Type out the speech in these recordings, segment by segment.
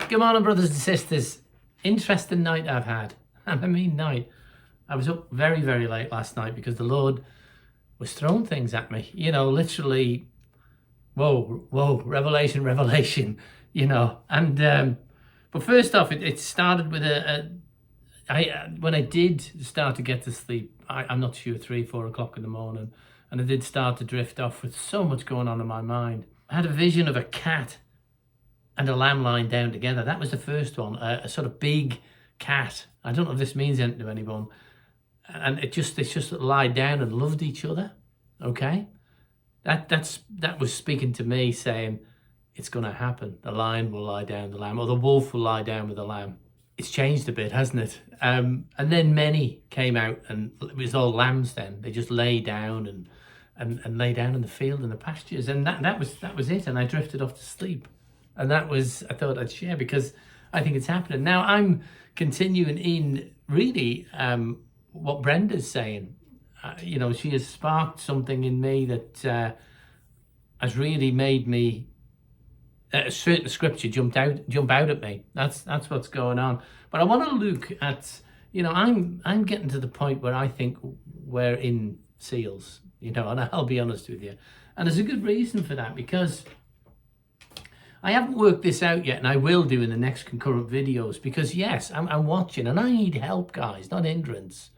Good morning, brothers and sisters. Interesting night I've had. And I mean night. I was up very, very late last night because the Lord was throwing things at me. You know, literally, whoa, revelation, you know. And, but first off, it started with when I did start to get to sleep, I'm not sure, 3-4 o'clock in the morning, and I did start to drift off with so much going on in my mind. I had a vision of a cat and a lamb lying down together. That was the first one, a sort of big cat. I don't know if this means anything to anyone. And it just lied down and loved each other, okay? That was speaking to me, saying, it's gonna happen. The lion will lie down with the lamb, or the wolf will lie down with the lamb. It's changed a bit, hasn't it? And then many came out, and it was all lambs then. They just lay down and lay down in the field and the pastures. And that was it, and I drifted off to sleep. And that was, I thought I'd share because I think it's happening. Now I'm continuing in really what Brenda's saying. You know, she has sparked something in me that has really made me, a certain scripture jump out at me. That's what's going on. But I want to look at, you know, I'm getting to the point where I think we're in seals, you know, and I'll be honest with you. And there's a good reason for that, because I haven't worked this out yet, and I will do in the next concurrent videos, because yes, I'm watching, and I need help, guys, not hindrance.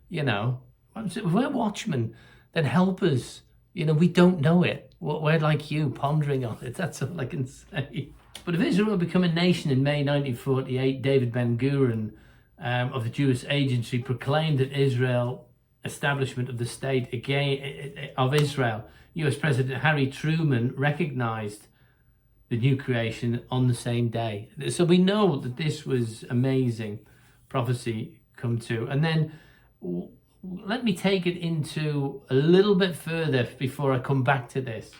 You know, if we're watchmen, then help us. You know, we don't know it. We're like you, pondering on it. That's all I can say. But if Israel became a nation in May 1948, David Ben-Gurion of the Jewish Agency proclaimed that Israel establishment of the state again of Israel. U.S. President Harry Truman recognized the new creation on the same day. So we know that this was amazing prophecy come true. And then let me take it into a little bit further before I come back to this.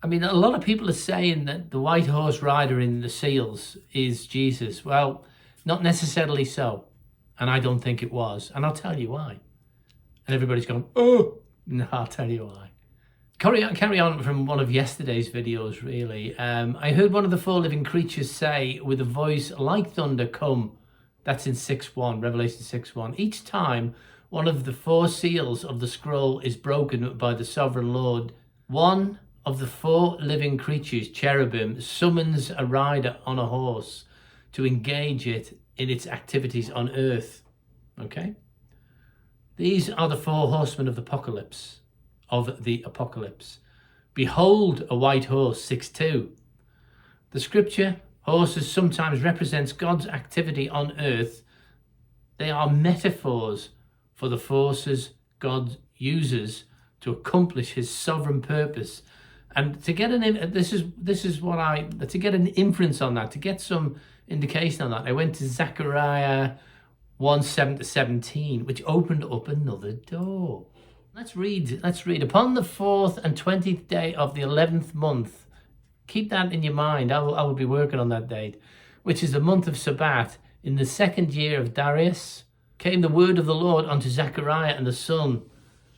I mean, a lot of people are saying that the white horse rider in the seals is Jesus. Well, not necessarily so. And I don't think it was. And I'll tell you why. And everybody's going, oh, no, I'll tell you why. Carry on from one of yesterday's videos, really. I heard one of the four living creatures say, with a voice like thunder, come. That's in 6:1, Revelation 6:1. Each time one of the four seals of the scroll is broken by the sovereign Lord, one of the four living creatures, cherubim, summons a rider on a horse to engage it in its activities on earth. Okay? These are the four horsemen of the apocalypse. Behold a white horse, 6:2. The scripture, horses sometimes represents God's activity on earth. They are metaphors for the forces God uses to accomplish his sovereign purpose. And to get to get an inference on that, to get some indication on that, I went to Zechariah 1:7-17, which opened up another door. Let's read. Upon the 4th and 20th day of the 11th month, keep that in your mind. I will be working on that date, which is the month of Sabbath, in the 2nd year of Darius, came the word of the Lord unto Zechariah and the son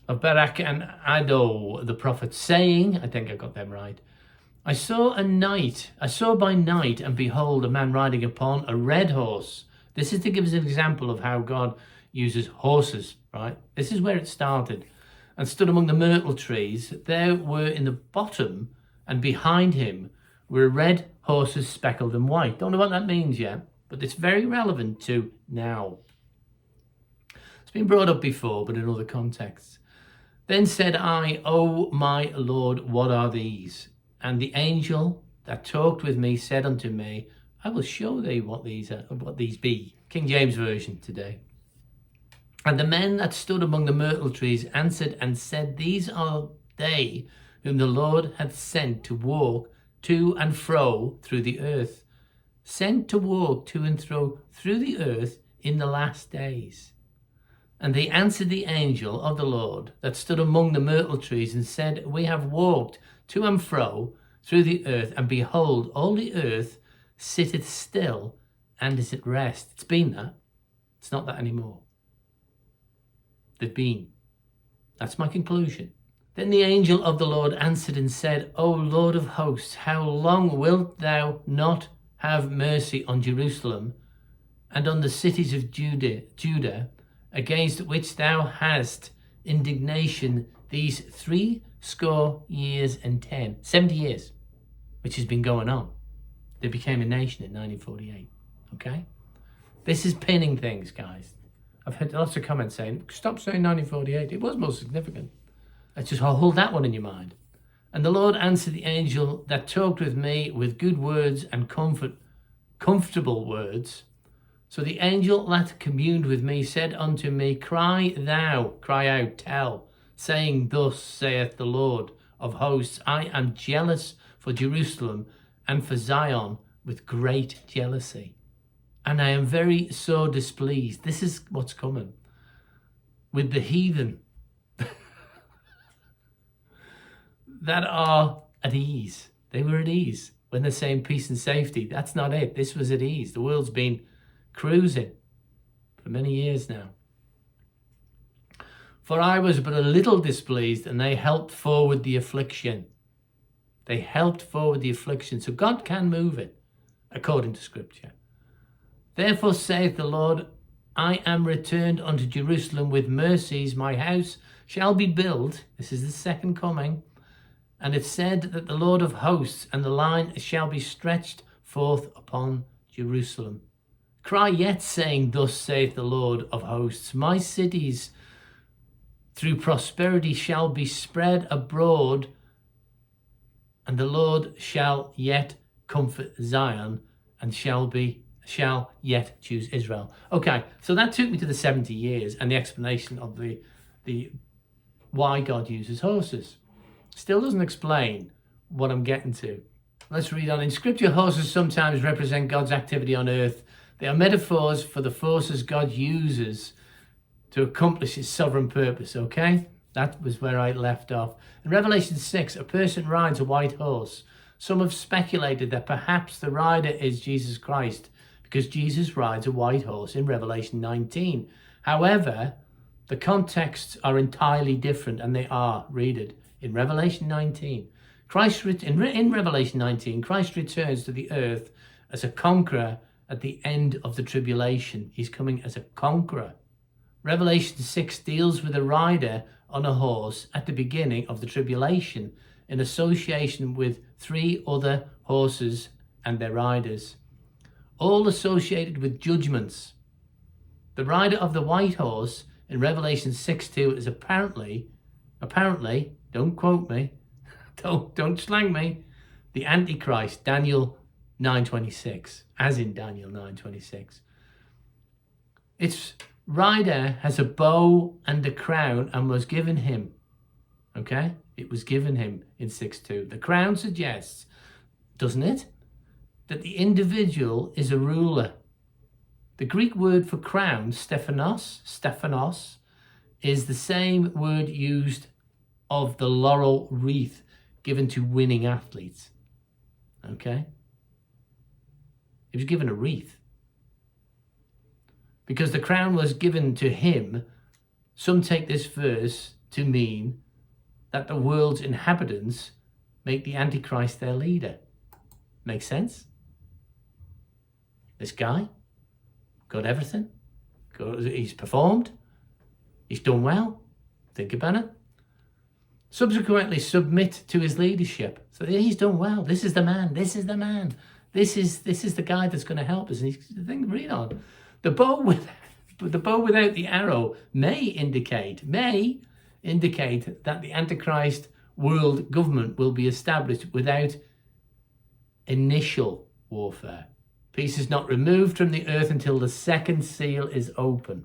of Barak and Addo the prophet, saying, I think I got them right, I saw by night, and behold, a man riding upon a red horse. This is to give us an example of how God uses horses, right? This is where it started. And stood among the myrtle trees. There were in the bottom and behind him were red horses speckled and white. Don't know what that means yet, but it's very relevant to now. It's been brought up before, but in other contexts. Then said I, O my Lord, what are these? And the angel that talked with me said unto me, I will show thee what these be. King James Version today. And the men that stood among the myrtle trees answered and said, these are they whom the Lord hath sent to walk to and fro through the earth. Sent to walk to and fro through the earth in the last days. And they answered the angel of the Lord that stood among the myrtle trees and said, we have walked to and fro through the earth, and behold, all the earth sitteth still and is at rest. It's been that. It's not that anymore. They've been. That's my conclusion. Then the angel of the Lord answered and said, O Lord of hosts, how long wilt thou not have mercy on Jerusalem and on the cities of Judah, against which thou hast indignation these 70 years, 70 years, which has been going on. They became a nation in 1948. Okay? This is pinning things, guys. I've heard lots of comments saying, stop saying 1948. It was most significant. Let's just hold that one in your mind. And the Lord answered the angel that talked with me with good words and comfortable words. So the angel that communed with me said unto me, cry out, tell, saying, thus saith the Lord of hosts, I am jealous for Jerusalem and for Zion with great jealousy. And I am very sore displeased. This is what's coming. With the heathen that are at ease. They were at ease when they're saying peace and safety. That's not it. This was at ease. The world's been cruising for many years now. For I was but a little displeased, and they helped forward the affliction. They helped forward the affliction. So God can move it, according to Scripture. Therefore saith the Lord, I am returned unto Jerusalem with mercies. My house shall be built. This is the second coming. And it said that the Lord of hosts and the line shall be stretched forth upon Jerusalem. Cry yet, saying, thus saith the Lord of hosts, my cities through prosperity shall be spread abroad, and the Lord shall yet comfort Zion, and shall yet choose Israel. Okay, so that took me to the 70 years and the explanation of the why God uses horses. Still doesn't explain what I'm getting to. Let's read on. In Scripture, horses sometimes represent God's activity on earth. They are metaphors for the forces God uses to accomplish his sovereign purpose, okay? That was where I left off. In Revelation 6, a person rides a white horse. Some have speculated that perhaps the rider is Jesus Christ, because Jesus rides a white horse in Revelation 19. However, the contexts are entirely different, and they are. Read it. In Revelation 19, in Revelation 19, Christ returns to the earth as a conqueror at the end of the tribulation. He's coming as a conqueror. Revelation 6 deals with a rider on a horse at the beginning of the tribulation in association with 3 other horses and their riders, all associated with judgments. The rider of the white horse in Revelation 6:2 is apparently, don't quote me, don't slang me, the Antichrist, Daniel 9:26, as in Daniel 9:26. Its rider has a bow and a crown and was given him. Okay? It was given him in 6:2. The crown suggests, doesn't it, that the individual is a ruler. The Greek word for crown, Stephanos, is the same word used of the laurel wreath given to winning athletes. Okay? He was given a wreath. Because the crown was given to him, some take this verse to mean that the world's inhabitants make the Antichrist their leader. Makes sense? This guy got everything. He's performed. He's done well. Think about it. Subsequently submit to his leadership. So he's done well. This is the man. This is the man. This is the guy that's going to help us. And read on. The bow without the arrow may indicate that the Antichrist world government will be established without initial warfare. Peace is not removed from the earth until the second seal is open.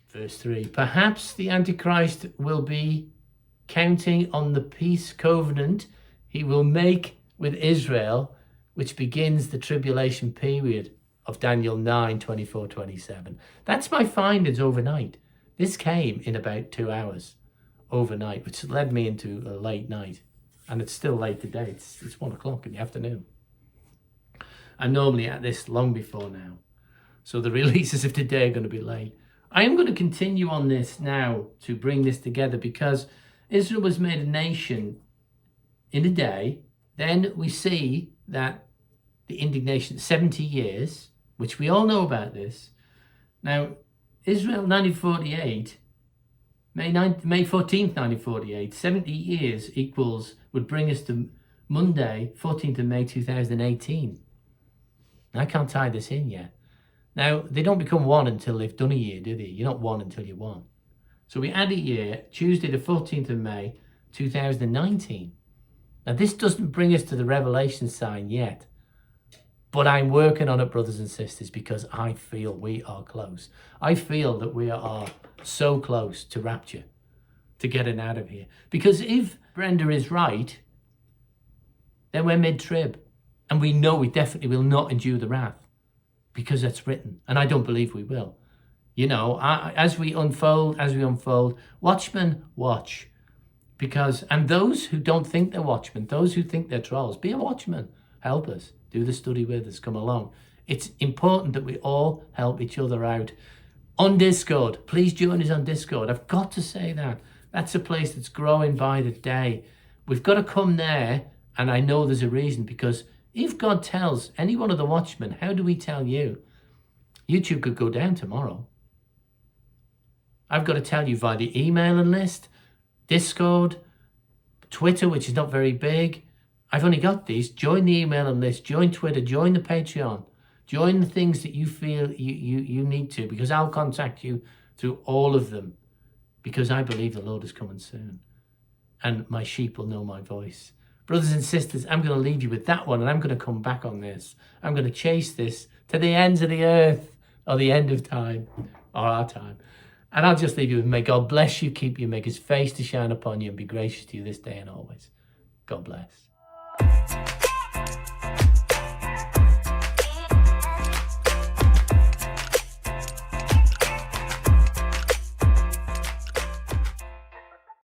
Verse 3. Perhaps the Antichrist will be counting on the peace covenant he will make with Israel, which begins the tribulation period of Daniel 9:24-27. That's my findings overnight. This came in about 2 hours overnight, which led me into a late night. And it's still late today. It's 1 o'clock in the afternoon. I'm normally at this long before now. So the releases of today are going to be late. I am going to continue on this now to bring this together, because Israel was made a nation in a day. Then we see that the indignation, 70 years, which we all know about this. Now, Israel 1948, May 14th, 1948, 70 years would bring us to Monday, 14th of May 2018. I can't tie this in yet. Now, they don't become one until they've done a year, do they? You're not one until you're one. So we add a year, Tuesday the 14th of May 2019. Now, this doesn't bring us to the Revelation sign yet. But I'm working on it, brothers and sisters, because I feel we are close. I feel that we are so close to rapture, to getting out of here. Because if Brenda is right, then we're mid-trib. And we know we definitely will not endure the wrath, because that's written. And I don't believe we will. You know, as we unfold, watchmen, watch. And those who don't think they're watchmen, those who think they're trolls, be a watchman. Help us. Do the study with us. Come along. It's important that we all help each other out. On Discord, please join us on Discord. I've got to say that. That's a place that's growing by the day. We've got to come there, and I know there's a reason, because if God tells any one of the watchmen, how do we tell you? YouTube could go down tomorrow. I've got to tell you via the emailing list, Discord, Twitter, which is not very big. I've only got these. Join the emailing list, join Twitter, join the Patreon, join the things that you feel you need to, because I'll contact you through all of them, because I believe the Lord is coming soon and my sheep will know my voice. Brothers and sisters, I'm going to leave you with that one, and I'm going to come back on this. I'm going to chase this to the ends of the earth, or the end of time, or our time. And I'll just leave you with, may God bless you, keep you, make his face to shine upon you, and be gracious to you this day and always. God bless.